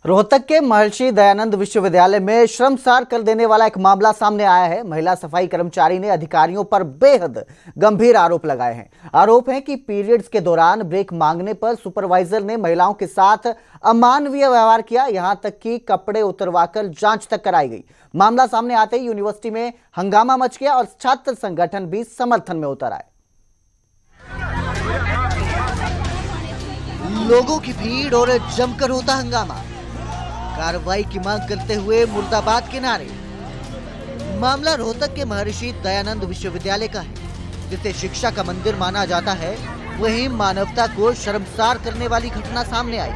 रोहतक के महर्षि दयानंद विश्वविद्यालय में शर्मसार कर देने वाला एक मामला सामने आया है। महिला सफाई कर्मचारी ने अधिकारियों पर बेहद गंभीर आरोप लगाए हैं। आरोप है कि पीरियड्स के दौरान ब्रेक मांगने पर सुपरवाइजर ने महिलाओं के साथ अमानवीय व्यवहार किया, यहां तक कि कपड़े उतरवाकर जांच तक कराई गई। मामला सामने आते ही यूनिवर्सिटी में हंगामा मच गया और छात्र संगठन भी समर्थन में उतर आए। लोगों की भीड़ और जमकर होता हंगामा, कार्रवाई की मांग करते हुए मुर्दाबाद के नारे। मामला रोहतक के महर्षि दयानंद विश्वविद्यालय का है, जिसे शिक्षा का मंदिर माना जाता है। वहीं मानवता को शर्मसार करने वाली घटना सामने आई।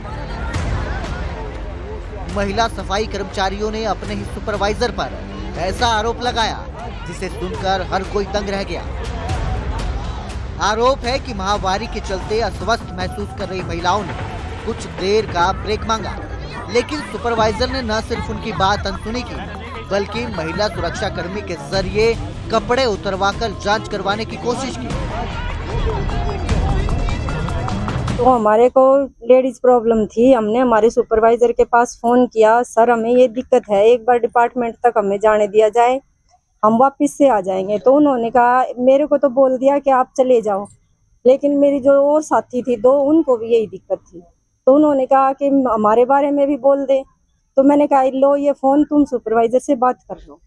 महिला सफाई कर्मचारियों ने अपने ही सुपरवाइजर पर ऐसा आरोप लगाया, जिसे सुनकर हर कोई दंग रह गया। आरोप है कि महामारी के चलते अस्वस्थ महसूस कर रही महिलाओं ने कुछ देर का ब्रेक मांगा, लेकिन सुपरवाइजर ने न सिर्फ उनकी बात अनसुनी की, बल्कि महिला सुरक्षा कर्मी के जरिए कपड़े उतरवाकर जांच करवाने की कोशिश की। तो हमारे को लेडीज प्रॉब्लम थी, हमने हमारे सुपरवाइजर के पास फोन किया, सर हमें ये दिक्कत है, एक बार डिपार्टमेंट तक हमें जाने दिया जाए, हम वापस से आ जाएंगे। तो उन्होंने कहा, मेरे को तो बोल दिया कि आप चले जाओ, लेकिन मेरी जो और साथी थी दो, उनको भी यही दिक्कत थी। तो उन्होंने कहा कि हमारे बारे में भी बोल दे। तो मैंने कहा, लो ये फोन तुम सुपरवाइजर से बात कर लो।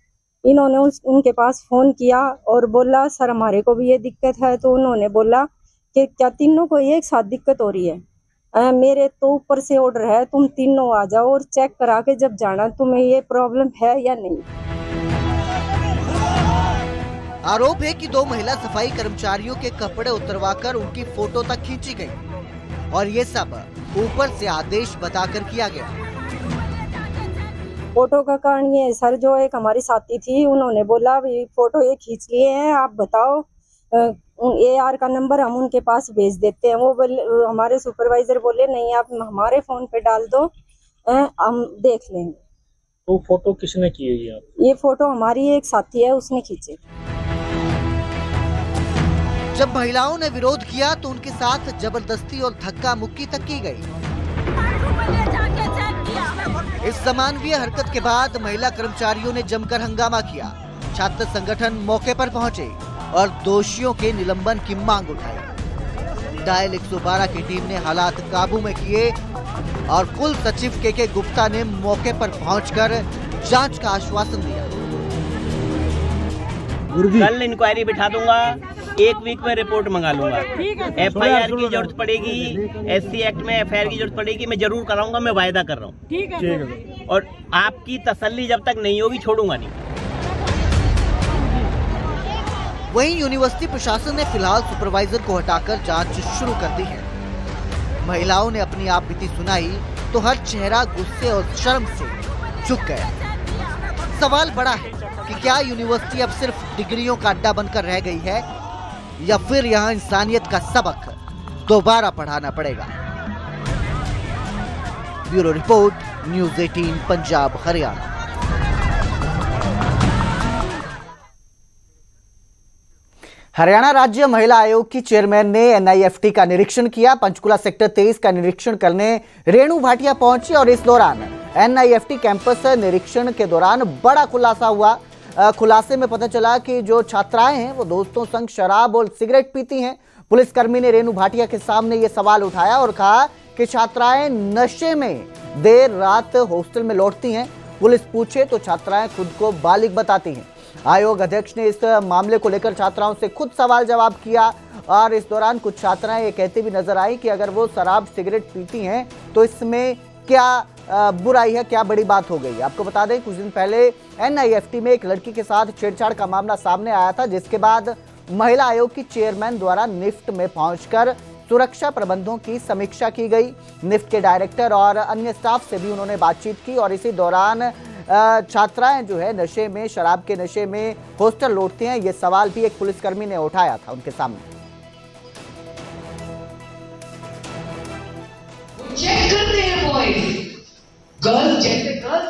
इन्होंने उनके पास फोन किया और बोला, सर हमारे को भी ये दिक्कत है। तो उन्होंने बोला कि क्या तीनों को एक साथ दिक्कत हो रही है? मेरे तो ऊपर से ऑर्डर है, तुम तीनों आ जाओ और चेक करा के जब जाना तुम्हें ये प्रॉब्लम है या नहीं। आरोप है कि दो महिला सफाई कर्मचारियों के कपड़े उतरवाकर उनकी फोटो तक खींची गई और ये सब ऊपर से आदेश बताकर किया गया। फोटो का कारण ये सर, जो एक हमारी साथी थी, उन्होंने बोला फोटो ये खींच लिए हैं, आप बताओ AR का नंबर हम उनके पास भेज देते हैं। वो हमारे सुपरवाइजर बोले, नहीं आप हमारे फोन पे डाल दो, हम देख लेंगे। तो फोटो किसने की है ये फोटो हमारी एक साथी है, उसने खींचे। जब महिलाओं ने विरोध किया तो उनके साथ जबरदस्ती और धक्का मुक्की तक की गई। इस अमानवीय हरकत के बाद महिला कर्मचारियों ने जमकर हंगामा किया। छात्र संगठन मौके पर पहुंचे और दोषियों के निलंबन की मांग उठाई। डायल 112 की टीम ने हालात काबू में किए और कुल सचिव के गुप्ता ने मौके पर पहुंचकर जांच का आश्वासन दिया। कल इंक्वायरी बिठा दूंगा, 1 वीक में रिपोर्ट मंगा लूंगा। FIR की जरूरत पड़ेगी, SC एक्ट में FIR की जरूरत पड़ेगी, मैं जरूर कराऊंगा, मैं वायदा कर रहा हूँ। ठीक है। और आपकी तसल्ली जब तक नहीं होगी छोड़ूंगा नहीं। वहीं यूनिवर्सिटी प्रशासन ने फिलहाल सुपरवाइजर को हटाकर जांच शुरू कर दी है। महिलाओं ने अपनी आप बीती सुनाई तो हर चेहरा गुस्से और शर्म से झुक गया। सवाल बड़ा है कि क्या यूनिवर्सिटी अब सिर्फ डिग्रियों का अड्डा बनकर रह गई है या फिर यहाँ इंसानियत का सबक दोबारा पढ़ाना पड़ेगा। Bureau report, news 18 Punjab Haryana. Haryana राज्य महिला आयोग की चेयरमैन ने NIFT का निरीक्षण किया। पंचकुला सेक्टर 23 का निरीक्षण करने रेणु भाटिया पहुंची और इस दौरान NIFT कैंपस निरीक्षण के दौरान बड़ा खुलासा हुआ। खुलासे में पता चला कि जो छात्राएं हैं वो दोस्तों संग शराब और सिगरेट पीती हैं। पुलिसकर्मी ने रेणु भाटिया के सामने ये सवाल उठाया और कहा कि छात्राएं नशे में देर रात हॉस्टल में लौटती हैं। पुलिस पूछे तो छात्राएं खुद को बालिग बताती हैं। आयोग अध्यक्ष ने इस मामले को लेकर छात्राओं से खुद सवाल जवाब किया और इस दौरान कुछ छात्राएं ये कहती भी नजर आई कि अगर वो शराब सिगरेट पीती हैं तो इसमें क्या बुराई है, क्या बड़ी बात हो गई। आपको बता दें, कुछ दिन पहले NIFT में एक लड़की के साथ छेड़छाड़ का मामला सामने आया था, जिसके बाद महिला आयोग की चेयरमैन द्वारा निफ्ट में पहुंचकर सुरक्षा प्रबंधों की समीक्षा की गई। निफ्ट के डायरेक्टर और अन्य स्टाफ से भी उन्होंने बातचीत की और इसी दौरान छात्राएं जो है नशे में, शराब के नशे में हॉस्टल लौटती हैं, ये सवाल भी एक पुलिसकर्मी ने उठाया था उनके सामने। चेक करते हैं बॉयज, गर्ल्स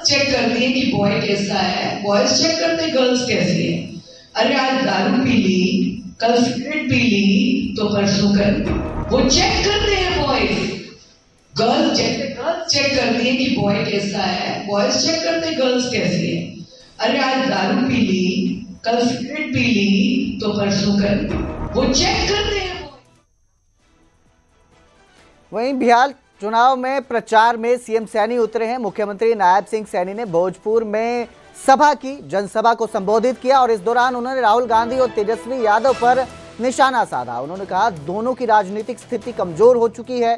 चेक करती है कि बॉय कैसा है, बॉयज चेक करते हैं गर्ल्स कैसी है। अरे आज दारू पी ली, कल सिगरेट पी ली, तो परसों कर, वो चेक करते हैं boys, girls check girls check करती है कि बॉय कैसा है, बॉयज चेक करते गर्ल्स कैसी है। अरे आज दारू पी ली, कल सिगरेट पी ली, तो परसों कर वो चेक करते हैं। वहीं बिहार चुनाव में प्रचार में सीएम सैनी उतरे हैं। मुख्यमंत्री नायब सिंह सैनी ने भोजपुर में सभा की, जनसभा को संबोधित किया और इस दौरान उन्होंने राहुल गांधी और तेजस्वी यादव पर निशाना साधा। उन्होंने कहा दोनों की राजनीतिक स्थिति कमजोर हो चुकी है।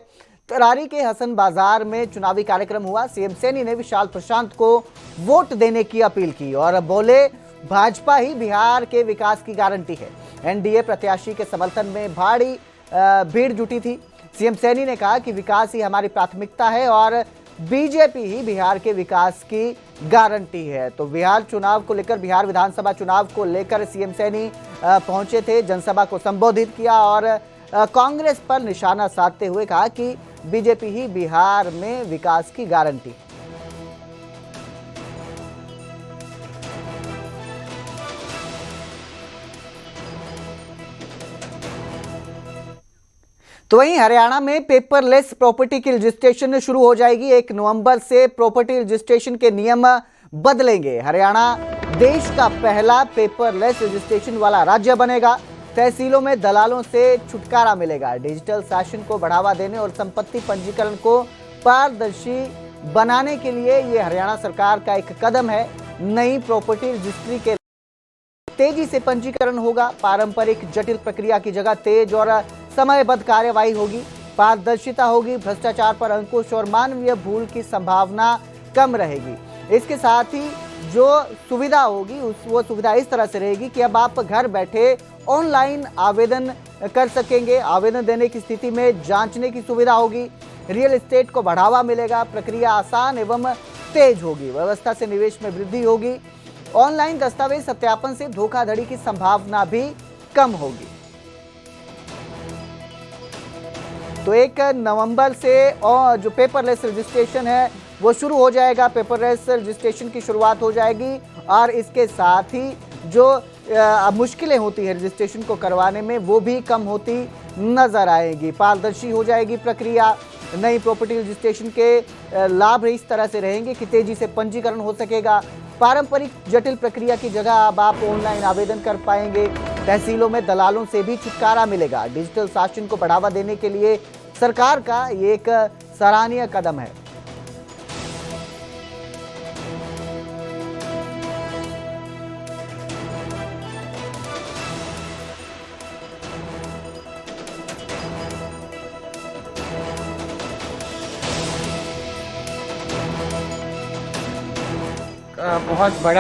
तरारी के हसन बाजार में चुनावी कार्यक्रम हुआ। सीएम सैनी ने विशाल प्रशांत को वोट देने की अपील की और बोले भाजपा ही बिहार के विकास की गारंटी है। एनडीए प्रत्याशी के समर्थन में भारी भीड़ जुटी थी। सीएम सैनी ने कहा कि विकास ही हमारी प्राथमिकता है और बीजेपी ही बिहार के विकास की गारंटी है। तो बिहार चुनाव को लेकर, बिहार विधानसभा चुनाव को लेकर सीएम सैनी पहुंचे थे, जनसभा को संबोधित किया और कांग्रेस पर निशाना साधते हुए कहा कि बीजेपी ही बिहार में विकास की गारंटी है। तो वहीं हरियाणा में पेपरलेस प्रॉपर्टी की रजिस्ट्रेशन शुरू हो जाएगी। 1 नवंबर से प्रॉपर्टी रजिस्ट्रेशन के नियम बदलेंगे। हरियाणा देश का पहला पेपरलेस रजिस्ट्रेशन वाला राज्य बनेगा। तहसीलों में दलालों से छुटकारा मिलेगा। डिजिटल शासन को बढ़ावा देने और संपत्ति पंजीकरण को पारदर्शी बनाने के लिए ये हरियाणा सरकार का एक कदम है। नई प्रॉपर्टी रजिस्ट्री के तेजी से पंजीकरण होगा। पारंपरिक जटिल प्रक्रिया की जगह तेज और समयबद्ध कार्यवाही होगी। पारदर्शिता होगी, भ्रष्टाचार पर अंकुश और मानवीय भूल की संभावना कम रहेगी। इसके साथ ही जो सुविधा होगी वो सुविधा इस तरह से रहेगी कि अब आप घर बैठे ऑनलाइन आवेदन कर सकेंगे। आवेदन देने की स्थिति में जांचने की सुविधा होगी। रियल एस्टेट को बढ़ावा मिलेगा। प्रक्रिया आसान एवं तेज होगी। व्यवस्था से निवेश में वृद्धि होगी। ऑनलाइन दस्तावेज सत्यापन से धोखाधड़ी की संभावना भी कम होगी। तो 1 नवंबर से जो पेपरलेस रजिस्ट्रेशन है वो शुरू हो जाएगा। पेपरलेस रजिस्ट्रेशन की शुरुआत हो जाएगी और इसके साथ ही जो मुश्किलें होती है रजिस्ट्रेशन को करवाने में वो भी कम होती नजर आएगी। पारदर्शी हो जाएगी प्रक्रिया। नई प्रॉपर्टी रजिस्ट्रेशन के लाभ इस तरह से रहेंगे कि तेजी से पंजीकरण हो सकेगा। पारंपरिक जटिल प्रक्रिया की जगह अब आप ऑनलाइन आवेदन कर पाएंगे। तहसीलों में दलालों से भी छुटकारा मिलेगा। डिजिटल शासन को बढ़ावा देने के लिए सरकार का ये एक सराहनीय कदम है। बहुत बड़ा